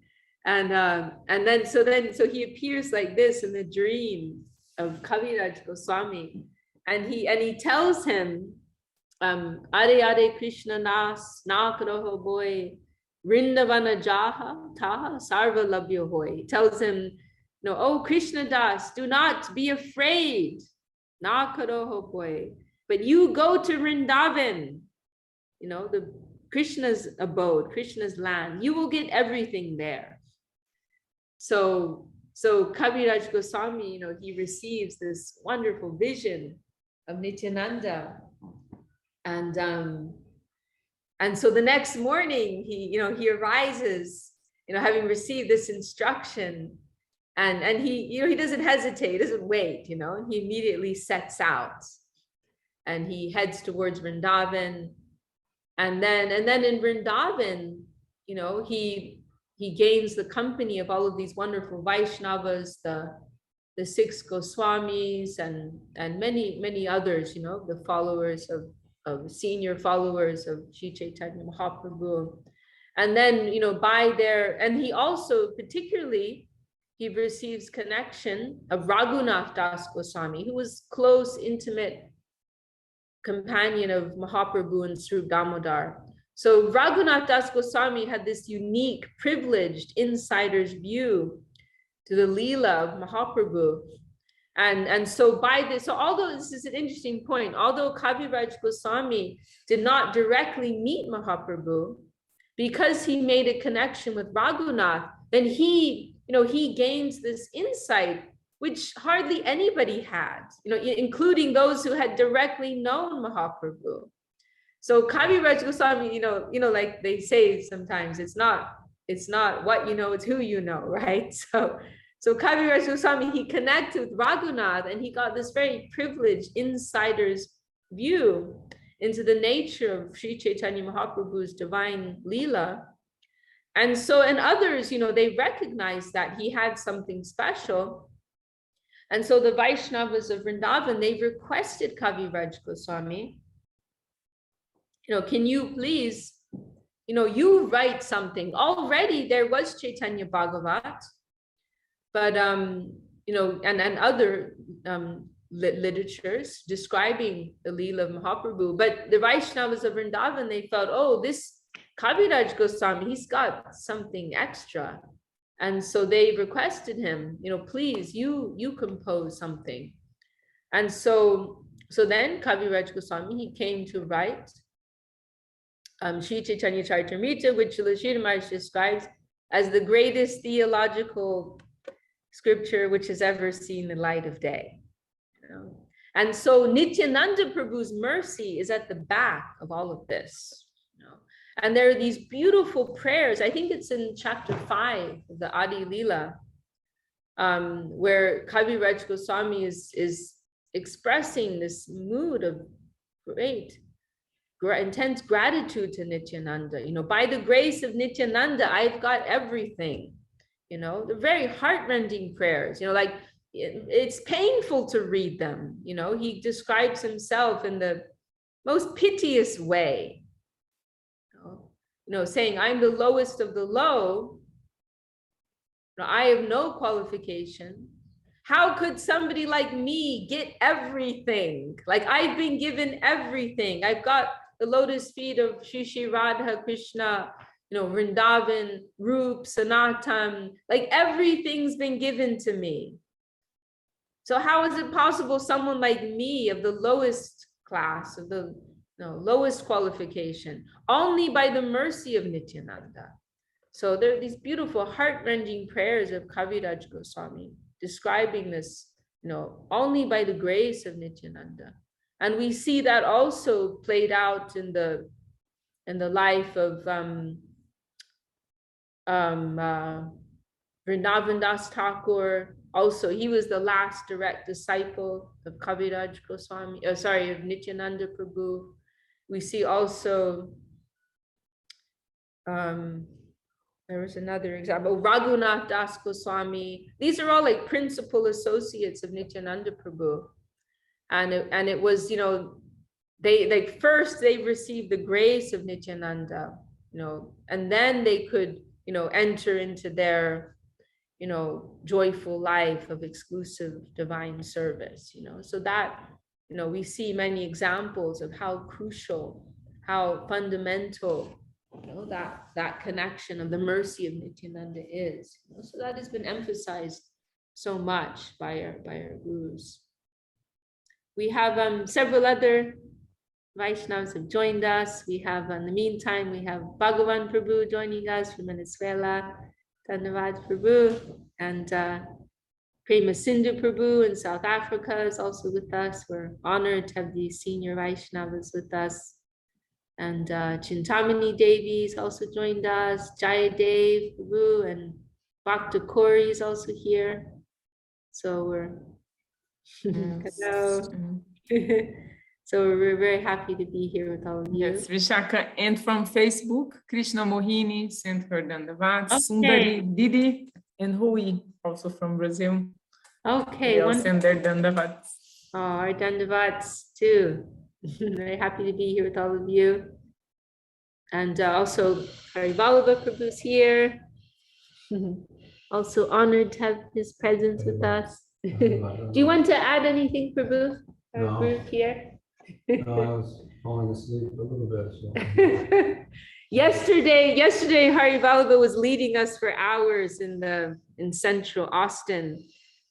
then so he appears like this in the dream of Kaviraj Goswami, and he tells him, Are Are Krishna Nas Nakroho boy Rindavana Jaha Taha Sarva Labhyo hoy. He tells him, no, oh Krishna Das, do not be afraid. Nakaroho boy, but you go to Vrindavan, you know, the Krishna's abode, Krishna's land. You will get everything there. So Kaviraj Goswami, you know, he receives this wonderful vision of Nityananda, and so the next morning he arises, you know, having received this instruction. And he, you know, he doesn't hesitate, he doesn't wait, you know, he immediately sets out and he heads towards Vrindavan. And then in Vrindavan, you know, he gains the company of all of these wonderful Vaishnavas, the 6 Goswamis and many others, you know, the followers of senior followers of Sri Chaitanya Mahaprabhu. And then, you know, and he also particularly, he receives connection of Raghunath Das Goswami, who was close, intimate companion of Mahaprabhu and Swarup Damodar. So Raghunath Das Goswami had this unique, privileged insider's view to the Leela of Mahaprabhu. And so so although this is an interesting point, although Kaviraj Goswami did not directly meet Mahaprabhu, because he made a connection with Raghunath, then he gains this insight which hardly anybody had, you know, including those who had directly known Mahaprabhu. So Kaviraj Goswami, you know, like they say sometimes, it's not what you know, it's who you know, right? So Kaviraj Goswami, he connected with Raghunath, and he got this very privileged insider's view into the nature of Sri Chaitanya Mahaprabhu's divine Leela. And others, you know, they recognized that he had something special. And so the Vaishnavas of Vrindavan, they requested Kaviraj Goswami, you know, can you please, you know, you write something. Already there was Chaitanya Bhagavat, but, you know, and other literatures describing the Leela of Mahaprabhu. But the Vaishnavas of Vrindavan, they felt, oh, this Kaviraj Goswami, he's got something extra. And so they requested him, you know, please, you compose something. And so then Kaviraj Goswami, he came to write Sri Chaitanya Charitamrita, which Srila Maharaj describes as the greatest theological scripture which has ever seen the light of day. You know? And so Nityananda Prabhu's mercy is at the back of all of this. And there are these beautiful prayers. I think it's in chapter 5 of the Adi Leela, where Kaviraj Goswami is expressing this mood of great, intense gratitude to Nityananda. You know, by the grace of Nityananda, I've got everything. You know, the very heart-rending prayers. You know, like it's painful to read them. You know, he describes himself in the most piteous way. You know, saying, I'm the lowest of the low. You know, I have no qualification. How could somebody like me get everything? Like, I've been given everything. I've got the lotus feet of Shri Radha Krishna, you know, Vrindavan, Rup, Sanatan, like everything's been given to me. So how is it possible someone like me of the lowest class, of the lowest qualification, only by the mercy of Nityananda? So there are these beautiful heart-rending prayers of Kaviraj Goswami describing this, you know, only by the grace of Nityananda. And we see that also played out in the life of Vrindavan Das Thakur. Also, he was the last direct disciple of Kaviraj Goswami, of Nityananda Prabhu. We see also There was another example, Raghunath Das Goswami. These are all like principal associates of Nityananda Prabhu. And it was, you know, they like first they received the grace of Nityananda, you know, and then they could, you know, enter into their, you know, joyful life of exclusive divine service, you know. So that, you know, we see many examples of how crucial, how fundamental, you know, that connection of the mercy of Nityananda is. You know? So that has been emphasized so much by our gurus. We have several other Vaishnavas have joined us. We have, in the meantime, we have Bhagavan Prabhu joining us from Venezuela. Dhanyavad Prabhu, and Prema Sindhu Prabhu in South Africa is also with us. We're honored to have these senior Vaishnavas with us. And Chintamani Devi has also joined us. Jaya Dev Prabhu and Bhakti Kori is also here. So we're hello. So we're very happy to be here with all of you. Yes, Vishakha, and from Facebook, Krishna Mohini sent her Dandavats, Sundari Didi, and Rui, also from Brazil. Okay, they all send their Dandavats. Oh, our Dandavats too. Very happy to be here with all of you. And also Hari Vallabha Prabhu's here. Also honored to have his presence with us. Do you want to add anything, Prabhu? Our group here? No, I was falling asleep a little bit. So. Yesterday, Hari Vallabha was leading us for hours in central Austin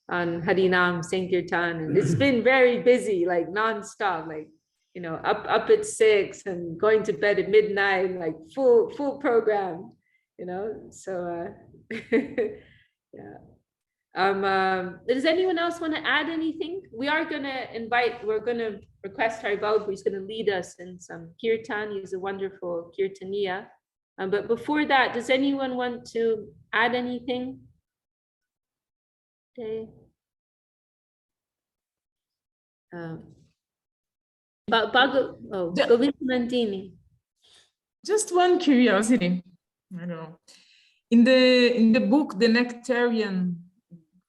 on Harinam Sankirtan, and it's been very busy, like nonstop, like, you know, up at 6 and going to bed at midnight, like full program, you know. So yeah. Does anyone else want to add anything? We're gonna request Hari Vallabha, who's going to lead us in some kirtan. He's a wonderful kirtaniya. But before that, does anyone want to add anything? Okay. Govind Nandini. Just one curiosity. I don't know. In the book, The Nectarian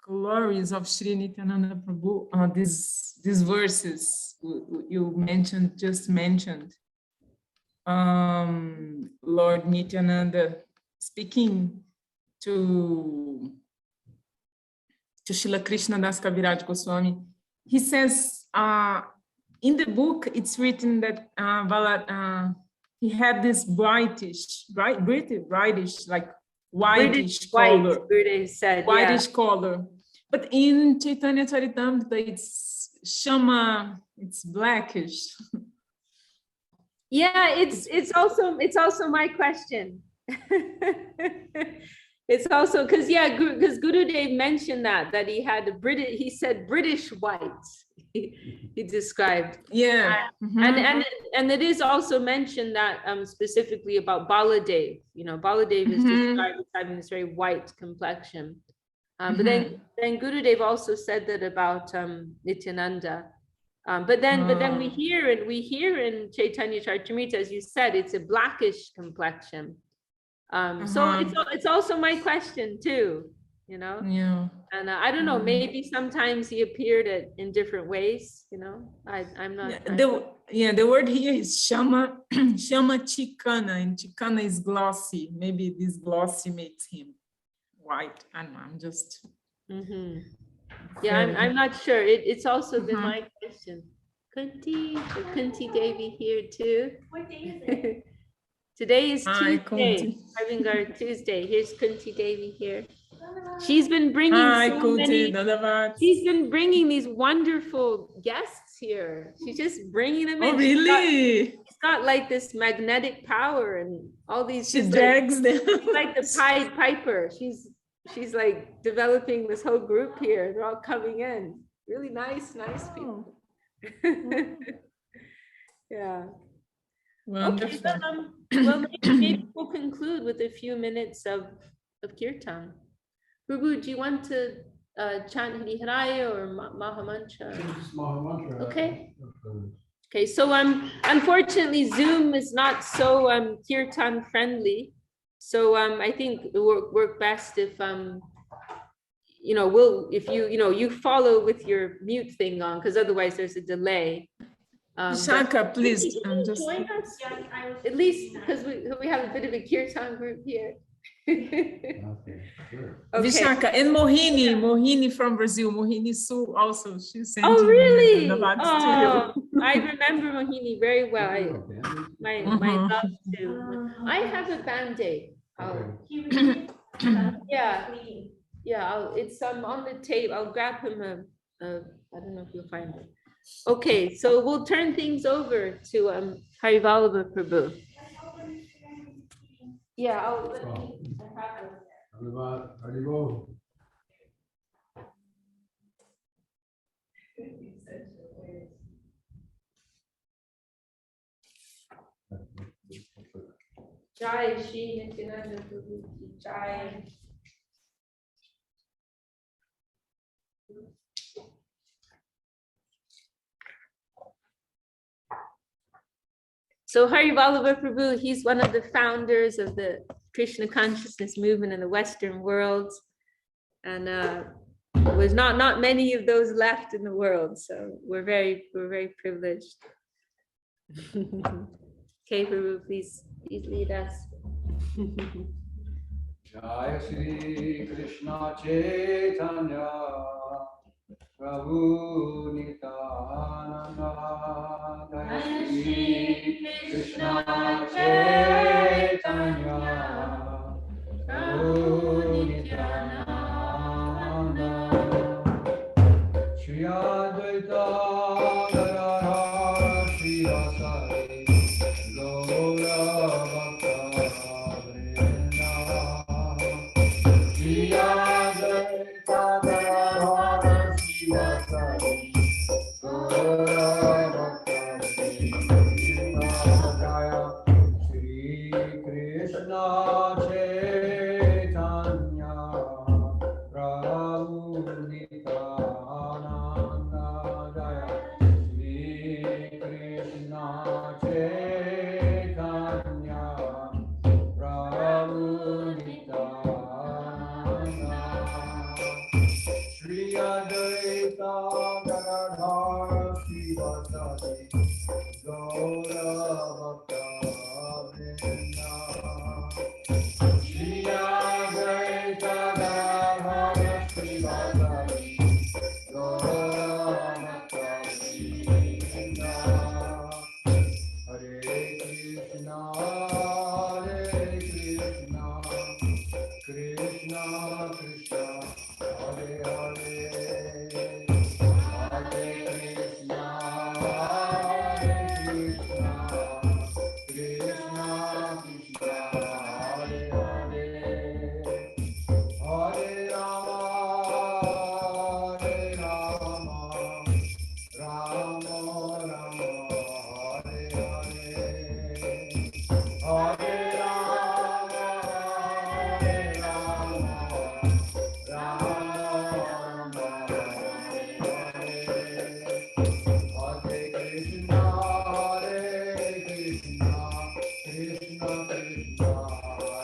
Glories of Sri Nityananda Prabhu, these verses you just mentioned, Lord Nityananda speaking to Srila Krishna Das Kaviraj Goswami, he says in the book it's written that he had this brightest, like whitish color. Whitish color. But in Chaitanya Charitamrita, it's Shama, it's blackish. Yeah, it's also my question. It's also because Gurudev mentioned that he had he said British white. He described. Yeah. And it is also mentioned that specifically about Baladev. You know, Baladev is described as having this very white complexion. But then Gurudev also said that about Nityananda. But then we hear in Chaitanya Charitamrita, as you said, it's a blackish complexion. So it's also my question too, you know. Yeah. And I don't know, maybe sometimes he appeared in different ways, you know. I'm not. The word here is Shama, Shama Chikana, and Chikana is glossy. Maybe this glossy makes him white. I don't know. I'm just. Yeah, I'm not sure. It's also been my question. Kunti Devi here too. What day is it? Today is Tuesday. Kunti. Having our Tuesday. Here's Kunti Devi here. She's been bringing she's been bringing these wonderful guests here. She's just bringing them in. Oh, really? She's got like this magnetic power and all these. She drags them. She's like the Pied Piper. She's like developing this whole group here. They're all coming in. Really nice people. Yeah. Wonderful. Okay, well, maybe we'll conclude with a few minutes of kirtan. Prabhu, do you want to chant Hari Haraya or Mahamantra? Mahamantra. Okay. Okay, so unfortunately Zoom is not so kirtan friendly. So I think it work best if if you follow with your mute thing on, because otherwise there's a delay. Vishakha, please. Join us. At least because we have a bit of a kirtan group here. Okay, sure. Okay. Vishakha and Mohini from Brazil. Mohini Su also. She's sending. Oh, really? The Oh, I remember Mohini very well. Okay. My love too. I have a Band-Aid. Yeah. Yeah, it's on the tape. I'll grab him I don't know if you'll find it. Okay, so we'll turn things over to Harivalabha Prabhu. Yeah, Haribo. Jai Shri Nityananda Prabhu ki Jai. So Harivalabha Prabhu, he's one of the founders of the Krishna consciousness movement in the Western world. And was not many of those left in the world. So we're very privileged. Okay, Prabhu, please lead us. Jai Shri Krishna Chaitanya Prabhu Nityananda. Jai Shri Krishna Chaitanya Prabhu Nityananda. Shri Advaita Gadadhara Shri Vasari Gaura Bhakta Vrinda. Shri Advaita Gadadhara Shri Vasari Gaura Bhakta Vrinda. Jaya Shri Krishna Chaitanya Prabhu Nityananda. Jaya Shri Krishna Chaitanya Prabhu Nityananda. Shri Advaita Gadadhara Shri Vasari Gaura Bhakta Vrinda. Shri Advaita Gadadhara Shri Vasari Gaura Bhakta Vrinda. Hare Krishna, Krishna Krishna, Hare Hare, Hare Krishna, Krishna Krishna, Hare Hare, Hare Rama, Rama Rama, Hare Hare. Hare Rama, Rama Rama, Hare Hare. Hare Krishna, Krishna Krishna, Hare Hare.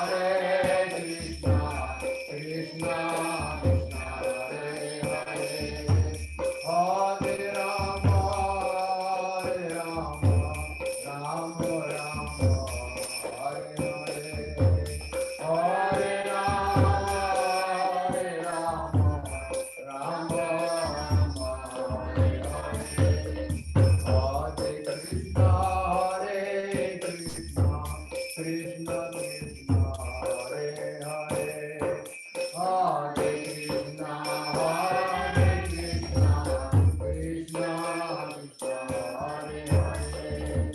Hare Krishna, Krishna Krishna, Hare Hare. Hare Rama, Rama Rama, Hare Hare. Hare Rama, Rama Rama, Hare Hare. Hare Krishna, Krishna Krishna, Hare Hare. Hare Krishna, Krishna Krishna, Hare Hare.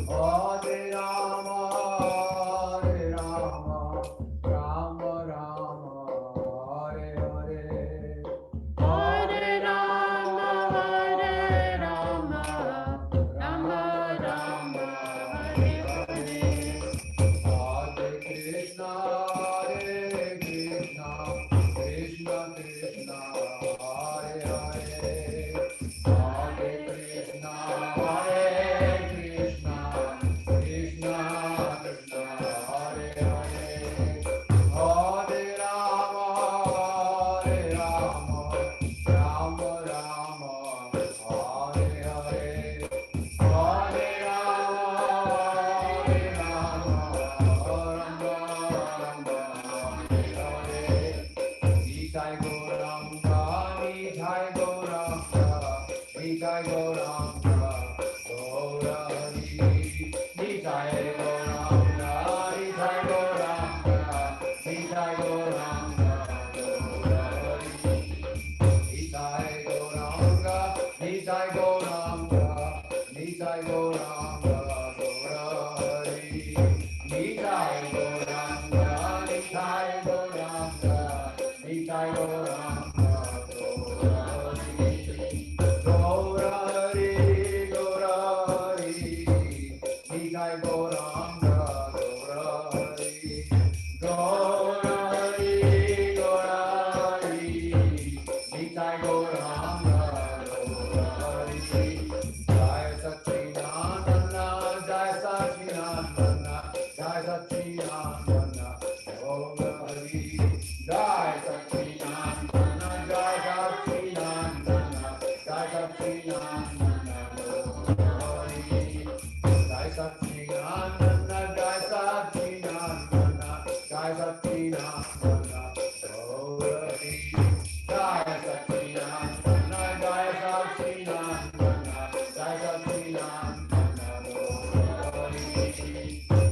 Hare Rama, Gauranga Gaurari Gaurari Gaurari Nitai Gauranga Gaurari Jai Satchinandana Jai Satchinandana Jai Satchinandana Gaurari Jai Satchinandana Jai Satchinandana Jai Satchinandana Gaurari Jai Satchinandana Jai Satchinandana Jai Satchinandana Gaurari Jai Satchinandana Jai Satchinandana Jai Satchinandana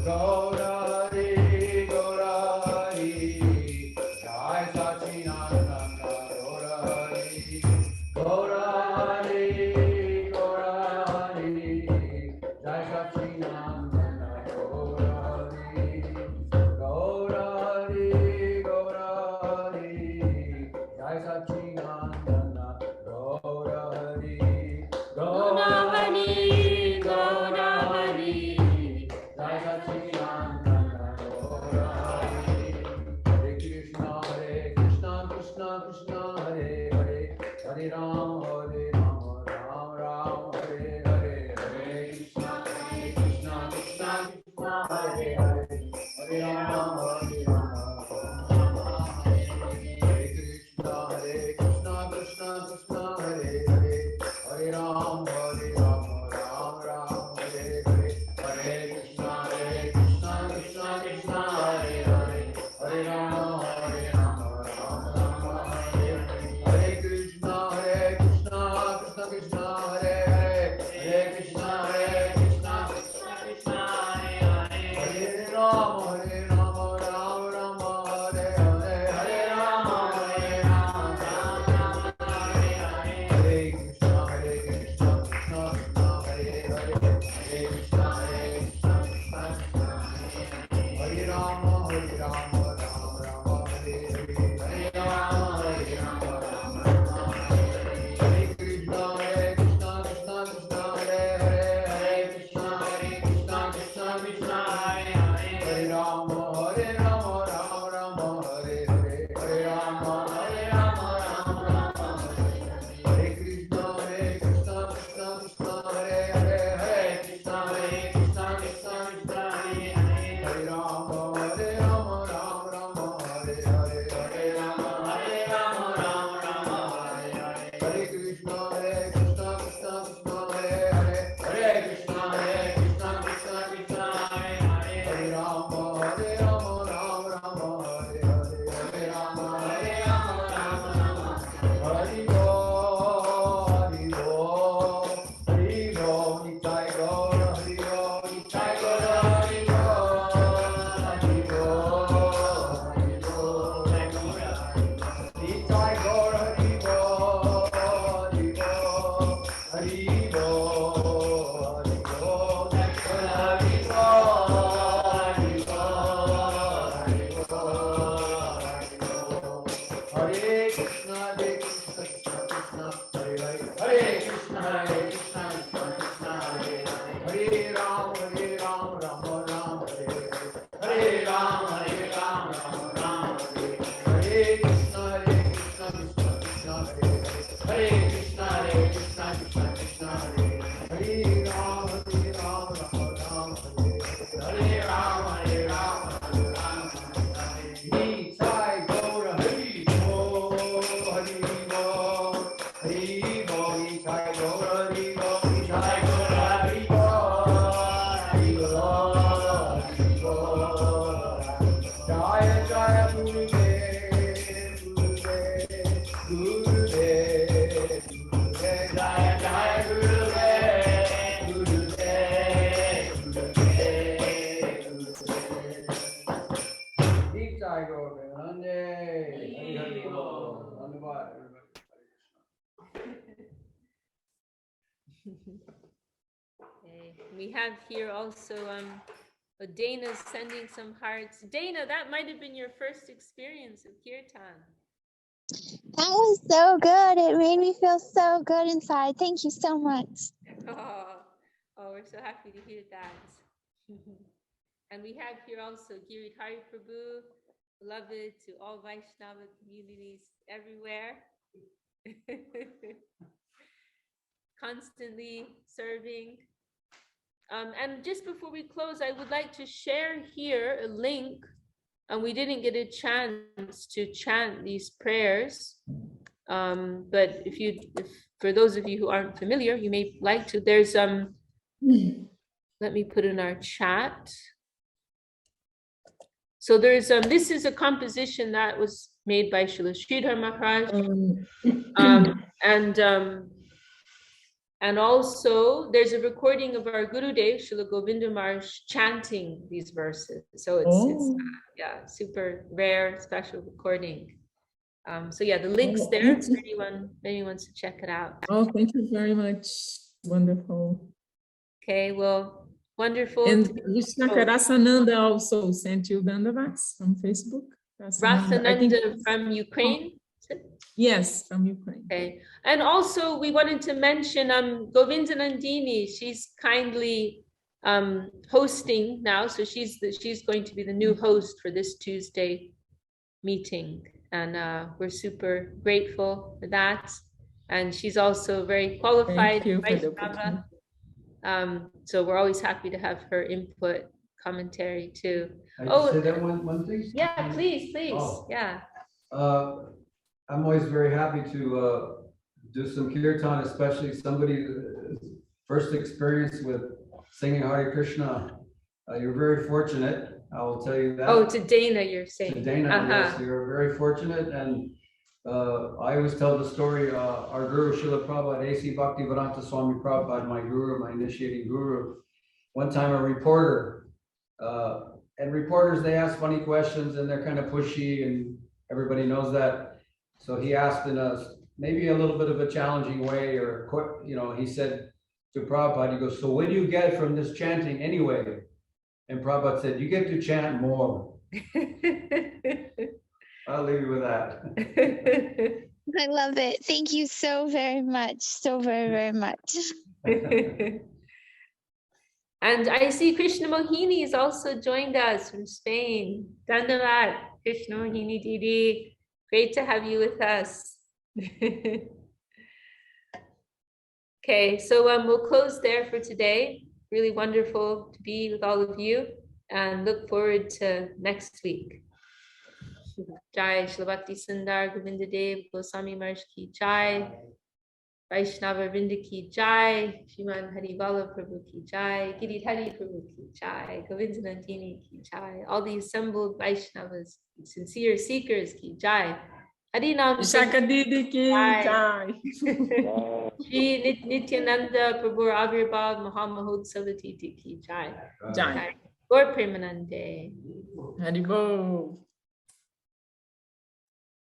Gaurari Gaurari Jai Satchinandana Gaurari Gaurari Gaurari Jai Satchinandana Gaurari Gaurari Gaurari Jai Satchinandana Gaurari Gaurari Gaurari Jai Satchinandana Gaurari Hare Krishna Krishna Krishna Hare Hare Hare Ram Ram Ram Hare Hare Hare Krishna Krishna Krishna Hare Hare Hare Ram Hare Krishna Krishna Krishna Hare Hare Hare Ram Ram Hare Hare Hare Krishna Krishna Krishna Hare Hare Hare Ram Ram Hare Hare Krishna Krishna Krishna Hare Hare Hare Krishna Krishna Krishna Hare Hare Hare Ram Ram Hare Hare Hare Ram Hare Hare Krishna Krishna Hare Hare Hare Krishna Krishna Hare Ram Ram Hare Hare Hare Ram Ram Hare Krishna Krishna Hare Hare Hare Krishna Krishna Hare Hare Hare Ram Hare Ram Hare Hare Hare Ram Hare Hare Krishna Krishna Hare Hare Hare Krishna Krishna Hare Hare Ram Hare Ram Hare Hare Hare Ram Hare Hare Krishna Krishna Hare Hare Hare Krishna Krishna Hare Hare Ram Hare Ram Hare Hare Hare Ram Hare Hari Bol Hari Bol Nitai Gaur Hari Bol Nitai Gaur Hari Bol Hari Bol Nitai Gaur Hari Bol Hari Bol Hari Bol Hari Bol Hare Krishna Krishna Hare Hare Hare Krishna Krishna Hare Hare Hare Ram Ram Hare Hare Hare Ram Ram Hare Hare Krishna Krishna Hare Hare Krishna Krishna Hare Hare Ram Ram Hare Hare Ram Nitai Gaur Hari Bol Hari Bol Hari Bol Nitai Gaur Hari Bol Nitai Gaur Hari Bol Hari Bol Jaya Jaya Gurudev Gurudev Jaya Jaya Gurudev Nitai Gaur Nande Hari Bol Dhanyavad everybody. Okay. We have here also Dana's sending some hearts. Dana, that might have been your first experience of kirtan. That was so good. It made me feel so good inside. Thank you so much. Oh, we're so happy to hear that. And we have here also Giridhari Prabhu, beloved to all Vaishnava communities everywhere. Constantly serving. And just before we close, I would like to share here a link. And we didn't get a chance to chant these prayers. But if for those of you who aren't familiar, you may like to. There's let me put in our chat. So there's this is a composition that was made by Srila Sridhar Maharaj, and also there's a recording of our Gurudev Srila Govinda Maharaj chanting these verses. So it's yeah, super rare, special recording. So yeah, the link's there if anyone wants to check it out. Oh, thank you very much. Wonderful. Okay, well, wonderful. And Vishakha also sent you Dandavats on Facebook. Rasananda from Ukraine? Yes, from Ukraine. Okay. And also we wanted to mention Govinda Nandini. She's kindly hosting now. So she's going to be the new host for this Tuesday meeting. And we're super grateful for that. And she's also very qualified. So we're always happy to have her input, commentary too. Say that one thing? Yeah, please. Oh. Yeah. I'm always very happy to do some kirtan, especially somebody's first experience with singing Hare Krishna. You're very fortunate, I will tell you that. Oh, to Dana, you're saying. To Dana, yes, you're very fortunate. And I always tell the story, our Guru Srila Prabhupada, A.C. Bhakti Vedanta Swami Prabhupada, my guru, my initiating guru. One time a reporter, and reporters, they ask funny questions and they're kind of pushy and everybody knows that. So he asked in maybe a little bit of a challenging way, or, he said to Prabhupada, he goes, so what do you get from this chanting anyway? And Prabhupada said, you get to chant more. I'll leave you with that. I love it. Thank you so very much. So very, very much. And I see Krishna Mohini has also joined us from Spain. Dandavat, Krishna Mohini Didi. Great to have you with us. Okay, so we'll close there for today. Really wonderful to be with all of you and look forward to next week. Jai Shri Bhakti Sundar Govinda Dev Goswami Maharaj ki Jai. Vaishnava Vrinda ki Jai. Shriman Hari Vallabh Prabhu ki Jai. Giridhari Prabhu ki Jai. Govinda Nandini ki Jai. All the assembled Vaishnavas, sincere seekers ki Jai. Harinam Vishakha Didi ki Jai. Shri Nityananda Prabhu Avirbhav Mahamahotsav Titi ki Jai. Jai. Gaur Premanande. Haribol.